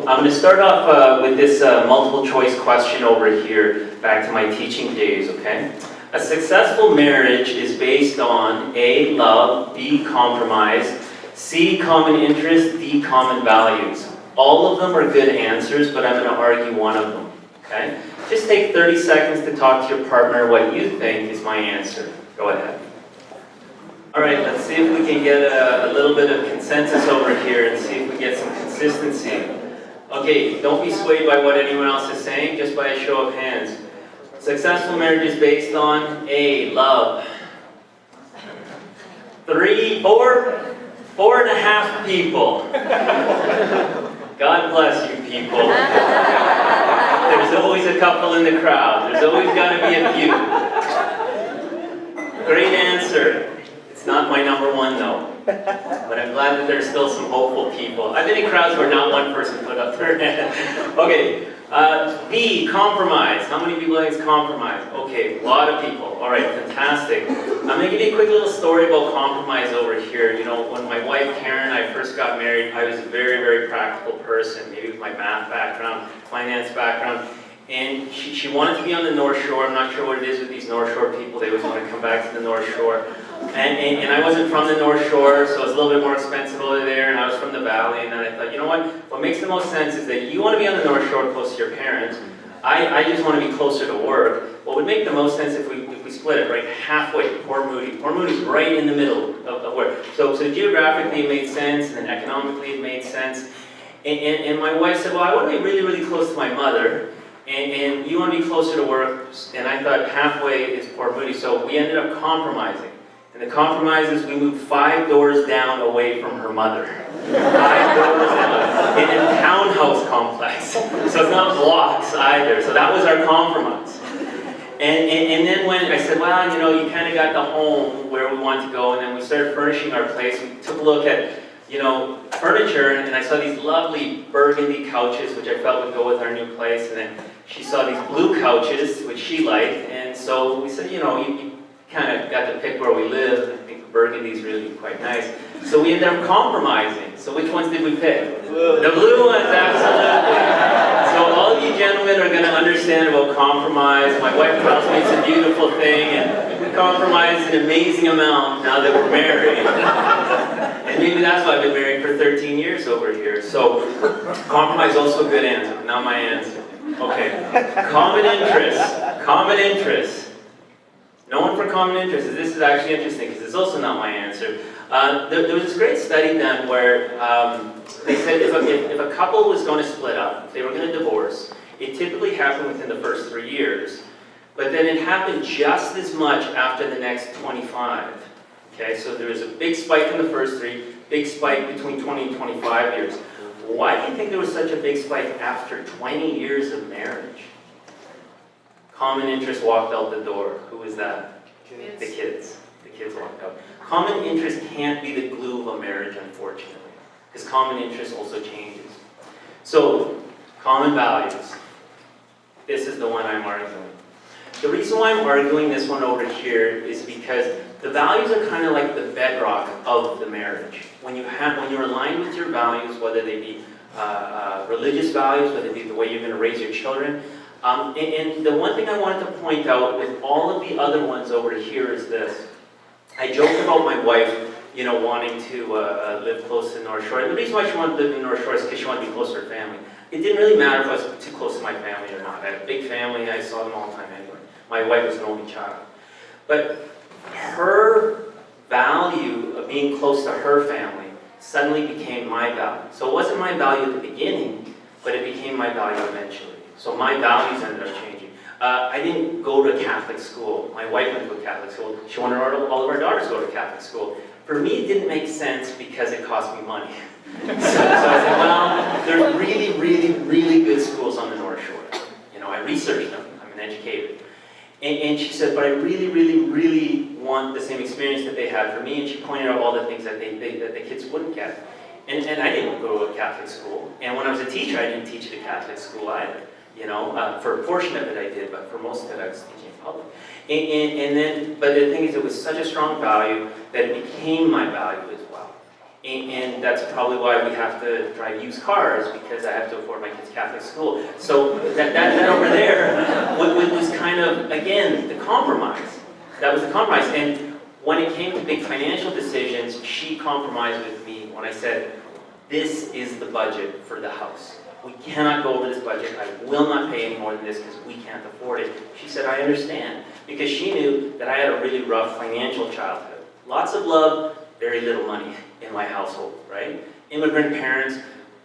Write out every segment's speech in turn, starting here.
I'm going to start off with this multiple choice question over here, back to my teaching days, okay? A successful marriage is based on A, love, B, compromise, C, common interest, D, common values. All of them are good answers, but I'm going to argue one of them, okay? Just take 30 seconds to talk to your partner what you think is my answer. Go ahead. All right, let's see if we can get a little bit of consensus over here and see if we get some consistency. Okay, don't be swayed by what anyone else is saying, just by a show of hands. Successful marriage is based on A, love. 3, 4, 4.5 people. God bless you people. There's always a couple in the crowd. There's always got to be a few. Great answer. It's not my number one though. But I'm glad that there's still some hopeful people. I've been in crowds where not one person put up their hand. Okay, B, compromise. How many people think it's compromise? Okay, a lot of people. All right, fantastic. I'm going to give you a quick little story about compromise over here. You know, when my wife Karen and I first got married, I was a very, very practical person, maybe with my math background, finance background. And she wanted to be on the North Shore. I'm not sure what it is with these North Shore people. They always want to come back to the North Shore. And I wasn't from the North Shore, so it's a little bit more expensive over there, and I was from the Valley, and then I thought, you know what makes the most sense is that you want to be on the North Shore close to your parents. I just want to be closer to work. What would make the most sense if we split it right halfway to Port Moody. Port Moody's right in the middle of work. So geographically it made sense, and then economically it made sense. And my wife said, well, I want to be really, really close to my mother, and you want to be closer to work, and I thought halfway is Port Moody, so we ended up compromising. And the compromise is we moved 5 doors down away from her mother. 5 doors down. In a townhouse complex. So it's not blocks either. So that was our compromise. And then when I said, well, you know, you kind of got the home where we want to go, and then we started furnishing our place. We took a look at, you know, furniture, and I saw these lovely burgundy couches, which I felt would go with our new place. And then she saw these blue couches, which she liked. And so we said, you know, you kind of got to pick where we live. I think the burgundy is really quite nice. So we ended up compromising. So which ones did we pick? The blue ones, absolutely. So all of you gentlemen are going to understand about compromise. My wife tells me it's a beautiful thing, and we compromise an amazing amount now that we're married. And maybe that's why I've been married for 13 years over here. So compromise is also a good answer, not my answer. Okay, common interests. Common interests. No one for common interest. This is actually interesting because it's also not my answer. There was this great study done where they said if a couple was going to split up, if they were going to divorce, it typically happened within the first 3 years. But then it happened just as much after the next 25. Okay, so there was a big spike in the first 3, big spike between 20 and 25 years. Why do you think there was such a big spike after 20 years of marriage? Common interest walked out the door. Who was that? Kids. The kids. The kids walked out. Common interest can't be the glue of a marriage, unfortunately, because common interest also changes. So, common values. This is the one I'm arguing. The reason why I'm arguing this one over here is because the values are kind of like the bedrock of the marriage. When you're aligned with your values, whether they be religious values, whether it be the way you're going to raise your children. And the one thing I wanted to point out with all of the other ones over here is this. I joked about my wife, you know, wanting to live close to the North Shore. And the reason why she wanted to live in the North Shore is because she wanted to be close to her family. It didn't really matter if I was too close to my family or not. I had a big family. I saw them all the time anyway. My wife was an only child. But her value of being close to her family suddenly became my value. So it wasn't my value at the beginning, but it became my value eventually. So my values ended up changing. I didn't go to a Catholic school. My wife went to a Catholic school. She wanted all of our daughters to go to Catholic school. For me, it didn't make sense because it cost me money. So I said, well, there's really, really, really good schools on the North Shore. You know, I researched them. I'm an educator. And she said, but I really, really, really want the same experience that they had for me. And she pointed out all the things that that the kids wouldn't get. And I didn't go to a Catholic school. And when I was a teacher, I didn't teach at a Catholic school either. You know, for a portion of it I did, but for most of it I was teaching in public. But the thing is, it was such a strong value that it became my value as well. And that's probably why we have to drive used cars, because I have to afford my kids' Catholic school. So that over there was kind of, again, the compromise. That was the compromise. And when it came to big financial decisions, she compromised with me when I said, this is the budget for the house. We cannot go over this budget. I will not pay any more than this because we can't afford it. She said, I understand. Because she knew that I had a really rough financial childhood. Lots of love, very little money in my household, right? Immigrant parents,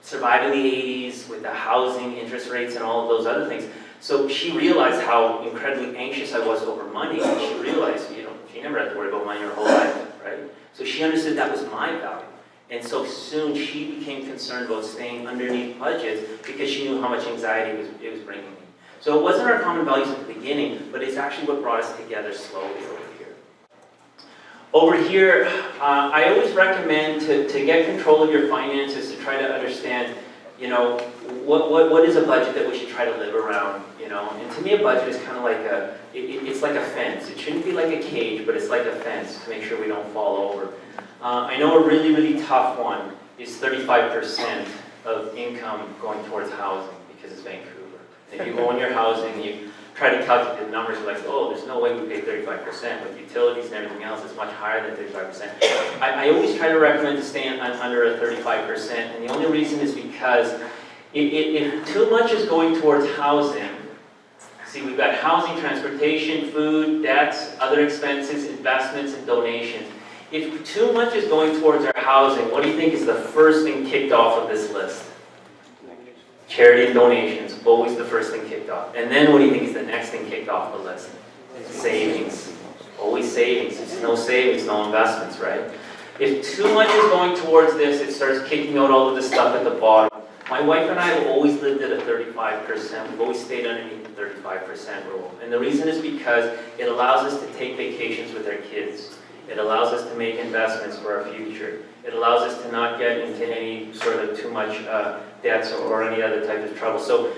survived in the 80s with the housing, interest rates, and all of those other things. So she realized how incredibly anxious I was over money. And she realized, she never had to worry about money her whole life, right? So she understood that was my value. And so soon she became concerned about staying underneath budgets because she knew how much anxiety it was bringing me. So it wasn't our common values at the beginning, but it's actually what brought us together slowly over here. Over here, I always recommend to get control of your finances, to try to understand, what is a budget that we should try to live around, And to me, a budget is kind of like it's like a fence. It shouldn't be like a cage, but it's like a fence to make sure we don't fall over. I know a really, really tough one is 35% of income going towards housing, because it's Vancouver. If you go on your housing and you try to calculate the numbers, you're like, oh, there's no way we pay 35%. With utilities and everything else, it's much higher than 35%. I always try to recommend to stay under a 35%, and the only reason is because if too much is going towards housing, see, we've got housing, transportation, food, debts, other expenses, investments, and donations. If too much is going towards our housing, what do you think is the first thing kicked off of this list? Charity and donations, always the first thing kicked off. And then what do you think is the next thing kicked off the list? Savings. Always savings. It's no savings, no investments, right? If too much is going towards this, it starts kicking out all of the stuff at the bottom. My wife and I have always lived at a 35%. We've always stayed underneath the 35% rule. And the reason is because it allows us to take vacations with our kids. It allows us to make investments for our future. It allows us to not get into any sort of too much debts or any other type of trouble. So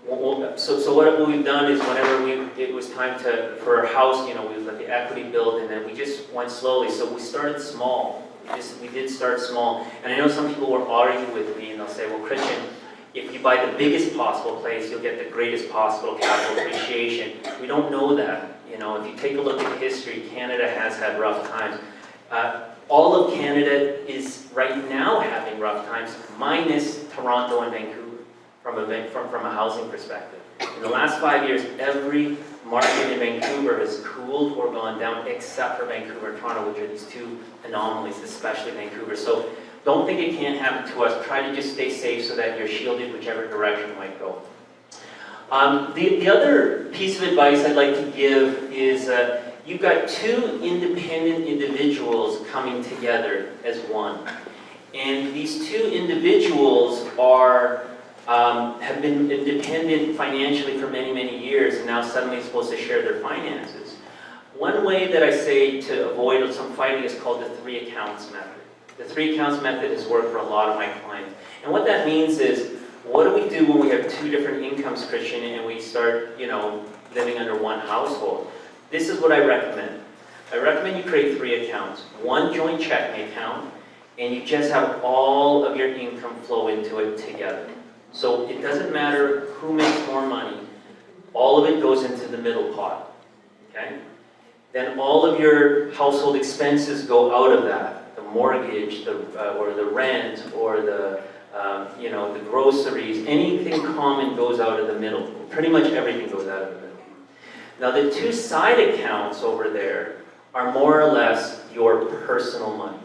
what we've done is whenever it was time for our house, we let the equity build, and then we just went slowly. So we started small. We did start small. And I know some people will argue with me, and they'll say, well, Christian, if you buy the biggest possible place, you'll get the greatest possible capital appreciation. We don't know that. If you take a look at history, Canada has had rough times. All of Canada is right now having rough times, minus Toronto and Vancouver, from a housing perspective. In the last 5 years, every market in Vancouver has cooled or gone down, except for Vancouver and Toronto, which are these two anomalies, especially Vancouver. So don't think it can't happen to us. Try to just stay safe so that you're shielded whichever direction it might go. The other piece of advice I'd like to give is you've got two independent individuals coming together as one. And these two individuals have been independent financially for many, many years, and now suddenly supposed to share their finances. One way that I say to avoid some fighting is called the 3 accounts method. The 3 accounts method has worked for a lot of my clients. And what that means is, what do we do when we have 2 different incomes, Christian, and we start, living under one household? This is what I recommend. I recommend you create 3 accounts. One joint checking account, and you just have all of your income flow into it together. So it doesn't matter who makes more money. All of it goes into the middle pot, okay? Then all of your household expenses go out of that. The mortgage, or the rent, or the groceries, anything common goes out of the middle. Pretty much everything goes out of the middle. Now the 2 side accounts over there are more or less your personal money.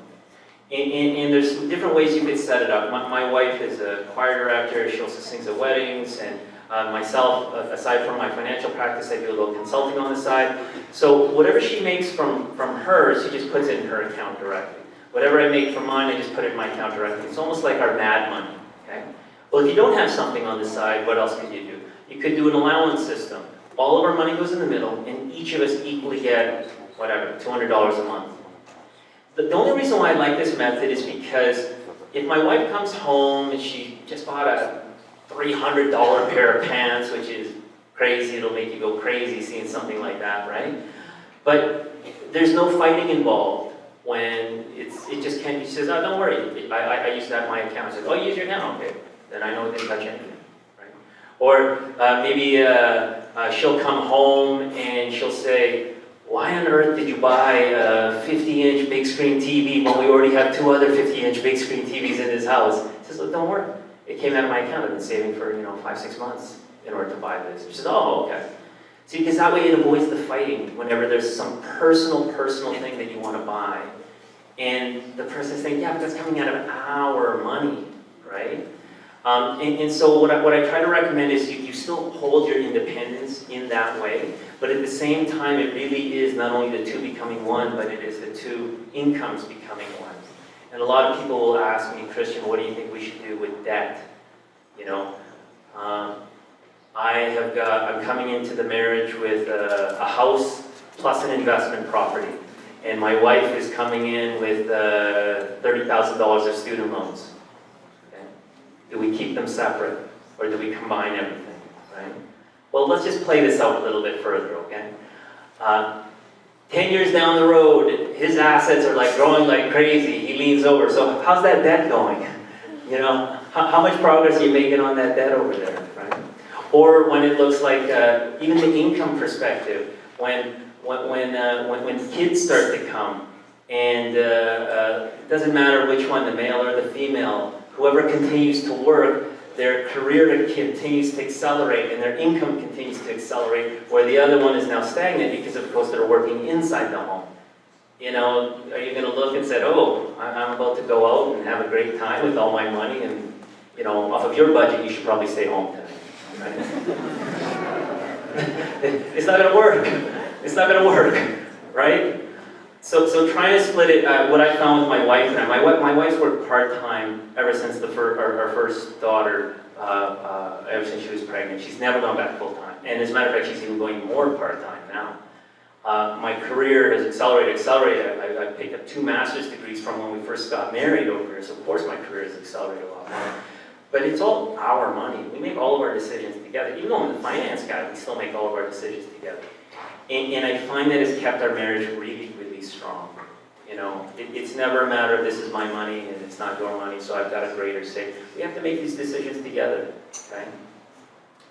And there's different ways you could set it up. My wife is a choir director. She also sings at weddings. And myself, aside from my financial practice, I do a little consulting on the side. So whatever she makes from hers, she just puts it in her account directly. Whatever I make from mine, I just put it in my account directly. It's almost like our mad money. Okay? Well, if you don't have something on the side, what else could you do? You could do an allowance system. All of our money goes in the middle, and each of us equally get, $200 a month. The only reason why I like this method is because if my wife comes home and she just bought a $300 pair of pants, which is crazy, it'll make you go crazy seeing something like that, right? But there's no fighting involved. when it just can't be. She says, oh, don't worry, I use that in my account. I said, oh, you use your account? Okay, then I know it didn't touch anything, right? Or maybe she'll come home and she'll say, why on earth did you buy a 50-inch big screen TV when we already have 2 other 50-inch big screen TVs in this house? She says, look, don't worry. It came out of my account. I've been saving for 5-6 months in order to buy this. She says, oh, okay. See, because that way it avoids the fighting whenever there's some personal thing that you want to buy. And the person's saying, yeah, but that's coming out of our money, right? And so what I try to recommend is you still hold your independence in that way, but at the same time, it really is not only the two becoming one, but it is the two incomes becoming one. And a lot of people will ask me, Christian, what do you think we should do with debt? I'm coming into the marriage with a house plus an investment property. And my wife is coming in with $30,000 of student loans. Okay? Do we keep them separate, or do we combine everything, right? Well, let's just play this out a little bit further, okay? 10 years down the road, his assets are like growing like crazy. He leans over. So how's that debt going? How much progress are you making on that debt over there, right? Or when it looks like even the income perspective, when kids start to come, and it doesn't matter which one, the male or the female, whoever continues to work, their career continues to accelerate and their income continues to accelerate, where the other one is now stagnant because of course they're working inside the home. Are you going to look and say, oh, I'm about to go out and have a great time with all my money, and off of your budget you should probably stay home tonight. Right? It's not going to work. It's not going to work, right? So trying to split it, what I found with my wife and I, my wife's worked part-time ever since our first daughter, ever since she was pregnant. She's never gone back full-time. And as a matter of fact, she's even going more part-time now. My career has accelerated. I picked up 2 master's degrees from when we first got married over here, so of course my career has accelerated a lot more. But it's all our money. We make all of our decisions together. Even though I'm the finance guy, we still make all of our decisions together. And I find that it's kept our marriage really, really strong. It's never a matter of this is my money and it's not your money, so I've got a greater say. We have to make these decisions together, okay?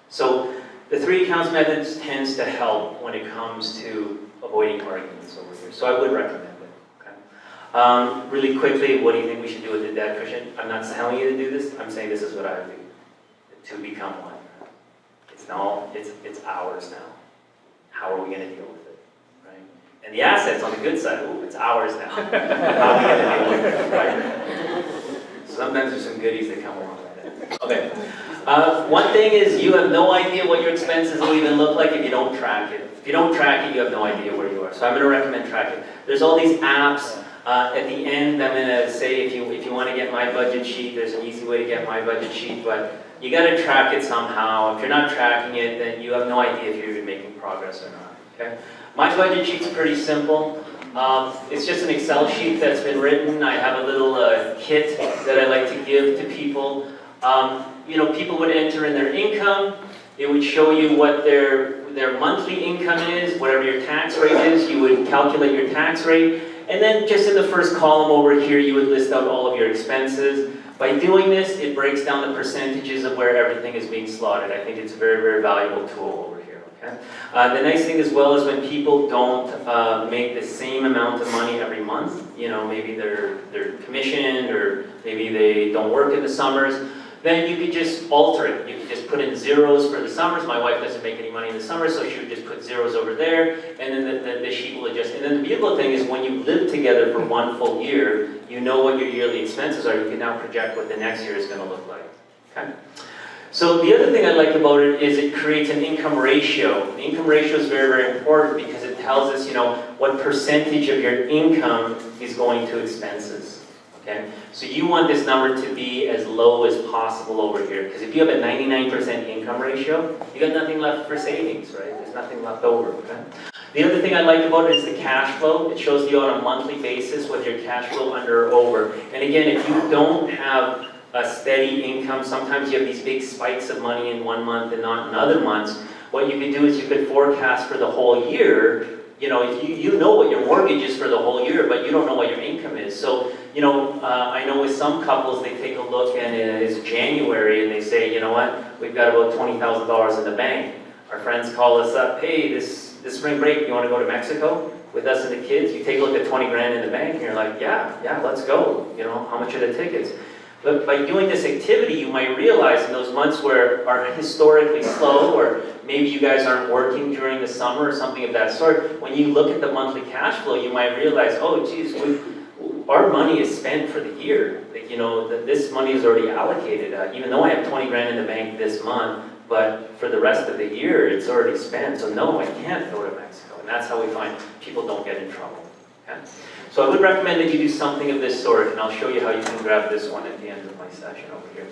So the 3 accounts methods tends to help when it comes to avoiding arguments over here. So I would recommend it, okay? Really quickly, what do you think we should do with the debt, Christian? I'm not telling you to do this. I'm saying this is what I would do. The 2 become one. It's ours now. How are we going to deal with it, right? And the assets on the good side, ooh, it's ours now. How are we going to deal with it, right? Sometimes there's some goodies that come along with it. Okay. One thing is you have no idea what your expenses will even look like if you don't track it. If you don't track it, you have no idea where you are. So I'm going to recommend tracking. There's all these apps. At the end, I'm going to say if you want to get my budget sheet, there's an easy way to get my budget sheet, but you got to track it somehow. If you're not tracking it, then you have no idea if you're even making progress or not. Okay? My budget sheet's pretty simple. It's just an Excel sheet that's been written. I have a little kit that I like to give to people. People would enter in their income. It would show you what their monthly income is, whatever your tax rate is. You would calculate your tax rate. And then just in the first column over here, you would list out all of your expenses. By doing this, it breaks down the percentages of where everything is being slotted. I think it's a very, very valuable tool over here. Okay? The nice thing as well is when people don't make the same amount of money every month, maybe they're commissioned or maybe they don't work in the summers, then you could just alter it. You could just put in zeros for the summers. My wife doesn't make any money in the summer, so she would just put zeros over there, and then the sheet will adjust. And then the beautiful thing is when you live together for 1 full year, you know what your yearly expenses are. You can now project what the next year is going to look like. Okay? So the other thing I like about it is it creates an income ratio. The income ratio is very, very important because it tells us, what percentage of your income is going to expenses. Okay? So you want this number to be as low as possible over here, because if you have a 99% income ratio, you got nothing left for savings, right? There's nothing left over, okay? The other thing I like about it is the cash flow. It shows you on a monthly basis whether your cash flow under or over. And again, if you don't have a steady income, sometimes you have these big spikes of money in one month and not in other months. What you could do is you could forecast for the whole year, you know, you know what your mortgage is for the whole year, but you don't know what your income is. So, you know, I know with some couples, they take a look and it's January and they say, you know what, we've got about $20,000 in the bank. Our friends call us up, hey, this spring break, you want to go to Mexico with us and the kids? You take a look at 20 grand in the bank and you're like, yeah, let's go. You know, how much are the tickets? But by doing this activity, you might realize in those months where are historically slow, or maybe you guys aren't working during the summer or something of that sort, when you look at the monthly cash flow, you might realize, oh geez, our money is spent for the year. Like, you know, this money is already allocated. Even though I have 20 grand in the bank this month, but for the rest of the year, it's already spent. So no, I can't go to Mexico. And that's how we find people don't get in trouble. Okay? So I would recommend that you do something of this sort, and I'll show you how you can grab this one at the end of my session over here.